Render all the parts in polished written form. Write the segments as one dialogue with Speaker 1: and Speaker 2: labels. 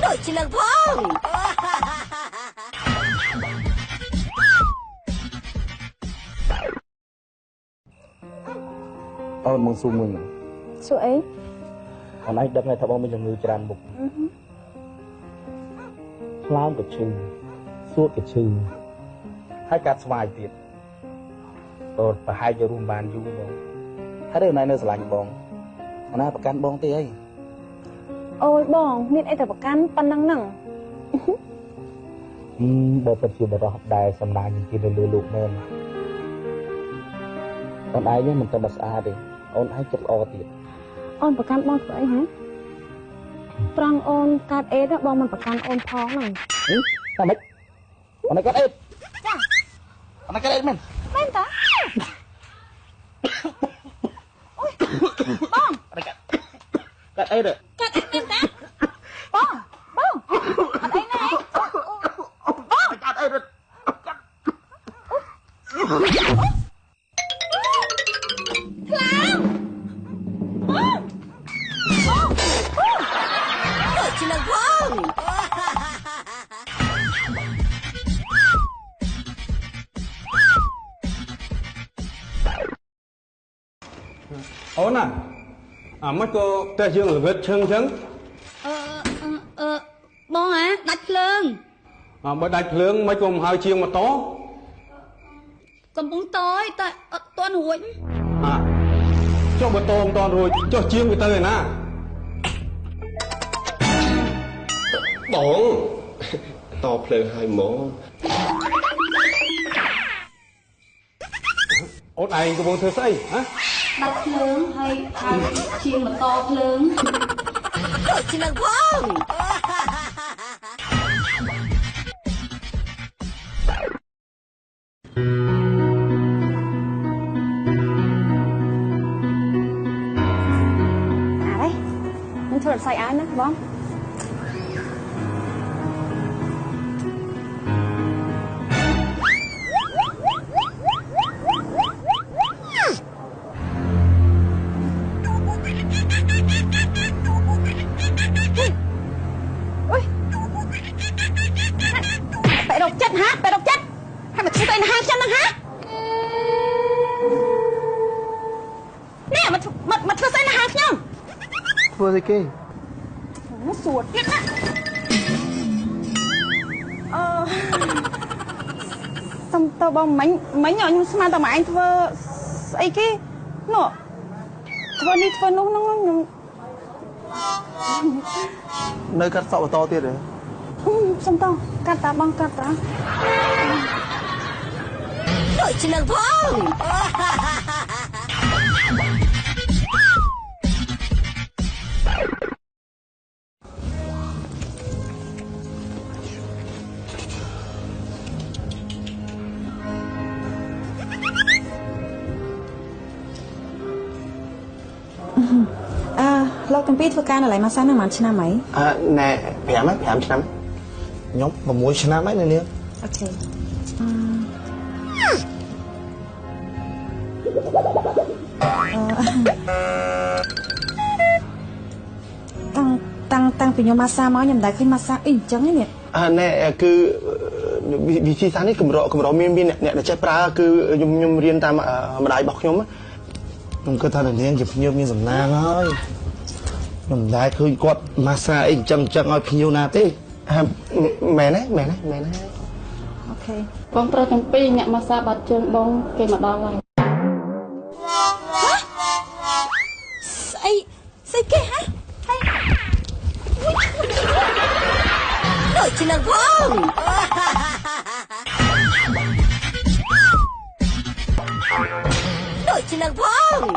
Speaker 1: Đội chỉ lần phong
Speaker 2: mong xu mừng
Speaker 3: số ấy
Speaker 2: hôm nay đâm này thằng ông mình là người tràn mục lao cái chừng suốt cái chừng hai cát xoài tiệt rồi và hai giờ rùm bàn du rồi hai đứa này nó sẽ lạnh bong hôm nayประกันบองตีไอ้
Speaker 3: ôi bong miết aiแต่ประกันปันนังหนัง
Speaker 2: បើពិតជាបរិសុទ្ធដែរសំណាញ់ជាលើលោកមែនអូនឯងមិនតែស្អាតទេអូនឯងចិត្តល្អទៀត
Speaker 3: អូនប្រកាន់បងធ្វើអីហ៎ត្រង់អូនកាត់អេតបងមិនប្រកាន់អូនផងហ្នឹង
Speaker 2: តែមិនអូនឯងកាត់អេតចាអូនឯងកាត់អេតមែន
Speaker 3: មែនតាអូយបង
Speaker 2: អូនឯងកាត់អេត
Speaker 3: កាត់អេតមែនតាបងអត់អីណាបង
Speaker 2: កាត់អេត
Speaker 3: ខ្លាំង
Speaker 1: đội chỉ lần phong
Speaker 4: ổn à mất cô ta dương ở vết chân chấn
Speaker 1: bông hả đặt lương
Speaker 4: bởi đạch lương mấy cùng hai chiên mà tó
Speaker 1: còn bông tối toàn hụi
Speaker 4: cho bữa tôm toàn rồi cho chiên người ta rồi nè
Speaker 5: bỏng to phơi hai mỏ
Speaker 4: ốt anh có bông thưa xây hả
Speaker 1: đặt lương hay chiên mà to lương đội chỉ lần phong
Speaker 3: đấy mình thôi xài áo nữa bóng Bệ độc chất hả? Bệ độc chất hay mà chú tay là 2 chân hả? Nè mà thưa tay là 2 chân
Speaker 2: ធ្វើអីគេ
Speaker 3: nó sụt hết á xong tao bông mấy nhỏ nhưng mà tao mà anh thưa ấy kia nó thưa đi thưa nó
Speaker 2: នៅកាត់សក់បន្តទៀតហ៎
Speaker 3: xong tao cắt ta băng cắt ta
Speaker 1: đội chỉ lần phong
Speaker 3: lâu từng biết vừa can là lại mà sao nó mặn china mấy
Speaker 2: nè 5 ឆ្នាំខ្ញុំ6ឆ្នាំហើយនៅនេះ
Speaker 3: ok tăngពីខ្ញុំមកសាមកខ្ញុំមិនដែលឃើញមកសាអីអញ្ចឹងនេះ
Speaker 2: ណែគឺវិធីសាស្ត្រនេះកម្រមានអ្នកចេះប្រើគឺខ្ញុំរៀនតាមម្ដាយរបស់ខ្ញុំខ្ញុំគិតថានាងជាភ្ញៀវមានសំណាងហើយខ្ញុំមិនដែលឃើញគាត់ម៉ាសាអីអញ្ចឹងឲ្យភ្ញៀវណាទេមែនទេ
Speaker 3: អូខេ
Speaker 6: បងប្រុសទាំងពីរអ្នកមកសាបាត់ជើងបងគេមកដល់ហើយ
Speaker 1: ស្អីគេហ៎đội chỉ lần phong đội chỉ lần phong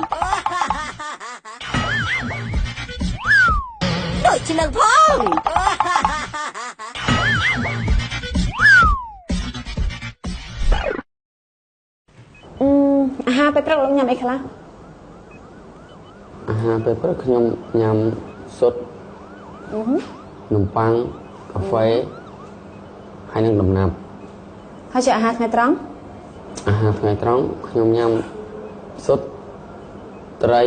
Speaker 1: đội chỉ lần phong
Speaker 3: ha ពេលព្រឹកលោកញ៉ាំអីខ្លះ
Speaker 5: អាហារពេលព្រឹកខ្ញុំញ៉ាំសុទ្ធនំប៉័ងកាហ្វេហើយនឹងដំណាប់
Speaker 3: ហើយជាអាហារថ្ងៃត្រង់
Speaker 5: អាហារថ្ងៃត្រង់ខ្ញុំញ៉ាំសុទ្ធត្រី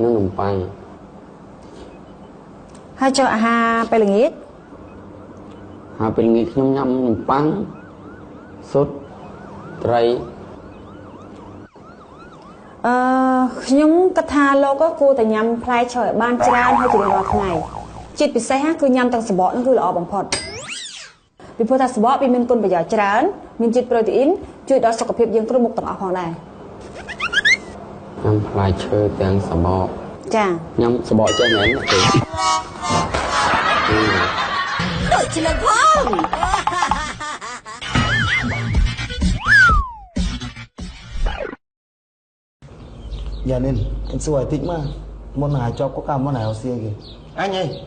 Speaker 5: និងនំប៉័ង
Speaker 3: អ ហើយចូលអាហារពេលល្ងាច
Speaker 5: ហើយពេលល្ងាចខ្ញុំញ៉ាំនំប៉័ងស៊ុតត្រី
Speaker 3: ខ្ញុំគិតថាលោកគួរតែញ៉ាំផ្លែឈើឲ្យបានច្រើនហើយជារៀងរាល់ថ្ងៃជាតិពិសេសគឺញ៉ាំទាំងសម្បកនោះគឺល្អបំផុតពីព្រោះថាសម្បកវាមានគុណប្រយោជន៍ច្រើនមានជាតិប្រូតេអ៊ីនជួយដល់សុខភាពយើងគ្រប់មុខទាំងអស់ផងដែរ
Speaker 5: ញ៉ាំផ្លែឈើទាំងសម្បក
Speaker 3: ចា
Speaker 5: ញ៉ាំសម្បកចេះមែនទេ
Speaker 1: ដូចជានឹងផង
Speaker 2: Dạ nên anh xui thích mà môn nào cho có cả môn nào xia kìa anh ơi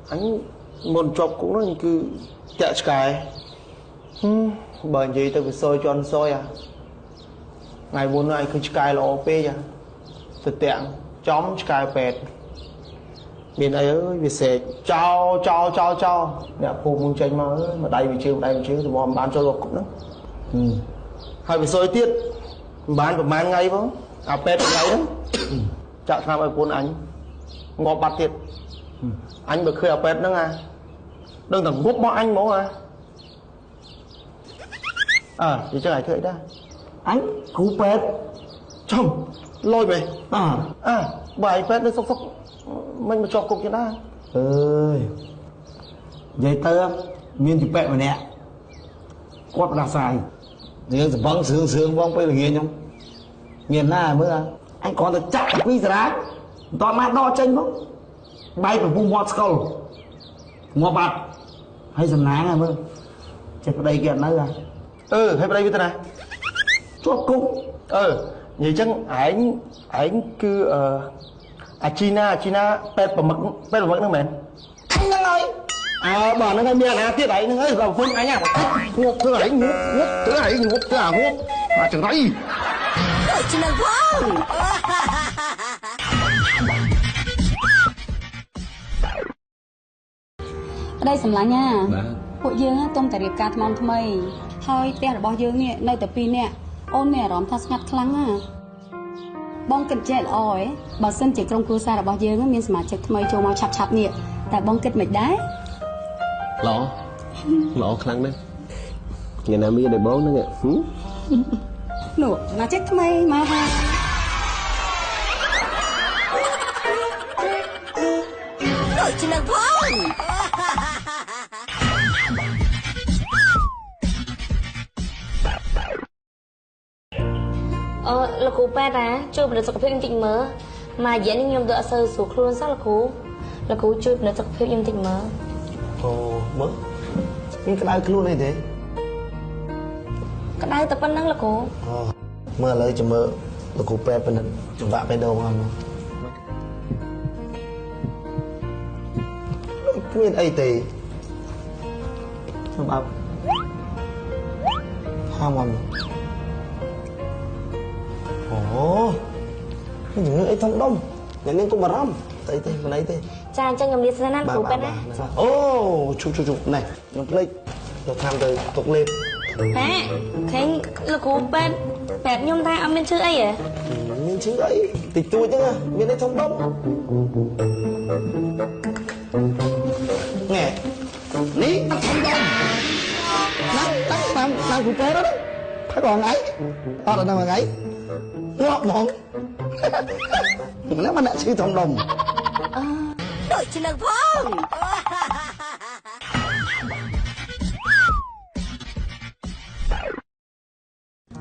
Speaker 2: anh môn chọc cũng nó cứ kẹt cái bởi gì tôi phải soi cho anh soi à ngày bốn này cứ cái là op à từ tiện chóm cái pẹt bên ấy ơi vì sẽ cho nè phụ mông tranh mà đây vì chưa thì bọn bán cho lộc cũng đó hai phải soi tiết bán của man ngay không à pet ngay đó chợ tham ai cuốn anh ngọt bát thiệt anh được khơi à pet đó à đừng thằng hút bọn anh bố à thì chắc này thôi đó anh cú pet chồng lôi mày bài pet nó sốc mình mà cho cục cho nó ơi vậy tơ miên thì pet mà nè quát là xài nhưng vâng sướng vâng bây giờ nghe không miền na mới anh còn được chặt quý giá toàn mát đo chân không bay vào vùng hot skull ngọt bạt hay dần náng à mơ chạy vào đây kìa nó ra hay vào đây với ta này chốt cung vậy chắc anh cứ China pet vào mực nước mền anh đang nói bảo nó miệng à tiết đấy nó ấy vào phun anh à ngục thứ này ngục thứ này ngục thứ nào ngục mà chẳng thấy
Speaker 1: chỉ là phong
Speaker 6: ប្តីសម្លាញ់ណាពួកយើងទុំតែរៀបការថ្មថ្មីហើយផ្ទះរបស់យើងនេះនៅតែពីរនាក់អូនមានអារម្មណ៍ថាស្ងាត់ខ្លាំងណាបងគិតចេះល្អហ៎បើសិនជាក្រុមគ្រួសាររបស់យើងមានសមាជិកថ្មីចូលមកឆាប់នេះតែបងគិតមិនដែរ
Speaker 7: ល្អខ្លាំងណាស់ញ៉ាំណាមានដែរបងហ្នឹង
Speaker 6: នោះមកចិត្តថ្មីមកហើយ
Speaker 1: ដូចជានឹងផង
Speaker 8: លោកគ្រូប៉ែតាជួយពិនិត្យសុខភាពខ្ញុំតិចមើលមួយរយៈនេះខ្ញុំទៅអត់សូវស្រួលខ្លួនសោះលោកគ្រូជួយពិនិត្យសុខភាពខ្ញុំតិចមើល
Speaker 2: អូមើលមានក្តៅខ្លួនអីទេ
Speaker 8: ក្តៅតែប៉ុណ្្នឹងលោកគ្រូ
Speaker 2: មើលឥឡូវចាំមើលលោកគ្រូពេទ្យពិនិត្យចង្វាក់បេះដូងហ្នឹងគ្មានអីទេសម្រាប់ហាមហ្នឹងអូអីធំដុំអ្នកនាងកុំបារម្ភតែទេមិនអីទេ
Speaker 8: ចាអញ្ចឹងខ្ញុំលាសិនណាលោកគ្រូប៉ែណា
Speaker 2: អូជុំនេះខ្ញុំភ្លេចទៅតាមទៅទុកលេប
Speaker 8: ហេឃើញលោកគ្រូប៉ែប្រាប់ខ្ញុំថាអត់មានឈឺអីហ៎
Speaker 2: មានឈឺអីតិចតួចហ្នឹងមានអីធំដុំណែនេះអត់ធំដុំតាមគ្រូពេទ្យហ្នឹងផឹកថ្ងៃអត់ដល់ថ្ងៃងាប់ហ្មងណាមិនដាក់ឈឺធំដុំ
Speaker 1: ដូចជានឹងផង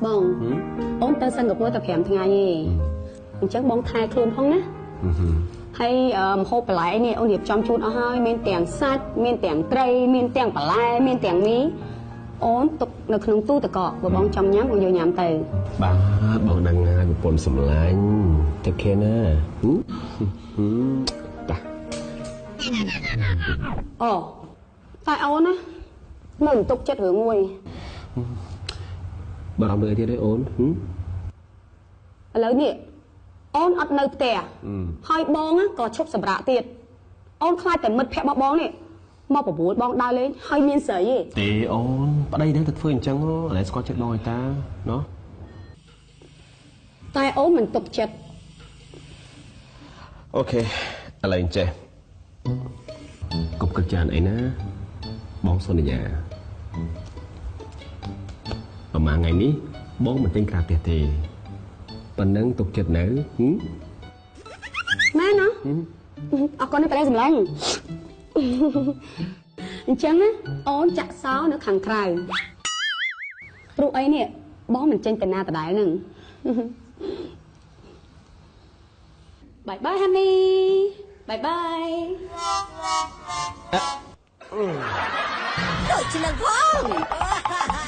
Speaker 6: បងអូនទៅសិង្ហបុរីតែ5ថ្ងៃទេអញ្ចឹងបងថែខ្លួនផងណាហើយម្ហូបបន្លែនេះអូនរៀបចំជូនអស់ហើយមានទាំងសាច់មានទាំងត្រីមានទាំងបន្លែមានទាំងមីអូនទុកនៅក្នុងទូទឹកកកបើបងចង់ញ៉ាំបងយកញ៉ាំទៅ
Speaker 7: បាទបងដឹងហើយប្រពន្ធសម្លាញ់តែគេណាបាទ
Speaker 6: អូតែអូនណាមិនទុកចិត្តរឿងមួយ
Speaker 7: បារម្ភអីទៀតទេអូន
Speaker 6: ឥឡូវនេះអូនអត់នៅផ្ទះហើយបងក៏ឈប់សម្រាកទៀតអូនខ្លាចតែមិត្តភក្តិរបស់បងនេះមកបបួលបងដើរលេងហើយមានស្រីទេ
Speaker 7: អូនប្តីនឹងទៅធ្វើអញ្ចឹងឥឡូវស្គាល់ចិត្តបងឲ្យតាណោះ
Speaker 6: តែអូនមិនទុកចិត្ត
Speaker 7: អូខេ ឥឡូវចេះកុំគិតច្រើនអីណាបងសន្យាប្រហែលថ្ងៃនេះបងមិនទិញក្រៅផ្ទះទេប៉ុណ្ណឹងទុកចិត្តនៅ
Speaker 6: ម៉ែណាអរគុណប្រែសម្លាញ់អញ្ចឹងណាអូនចាក់សោនៅខាងក្រៅព្រោះអីនេះបងមិនចេញទៅណាដដែលហ្នឹងបាយបាយ honey បាយបាយ
Speaker 1: ដូចជានឹងផង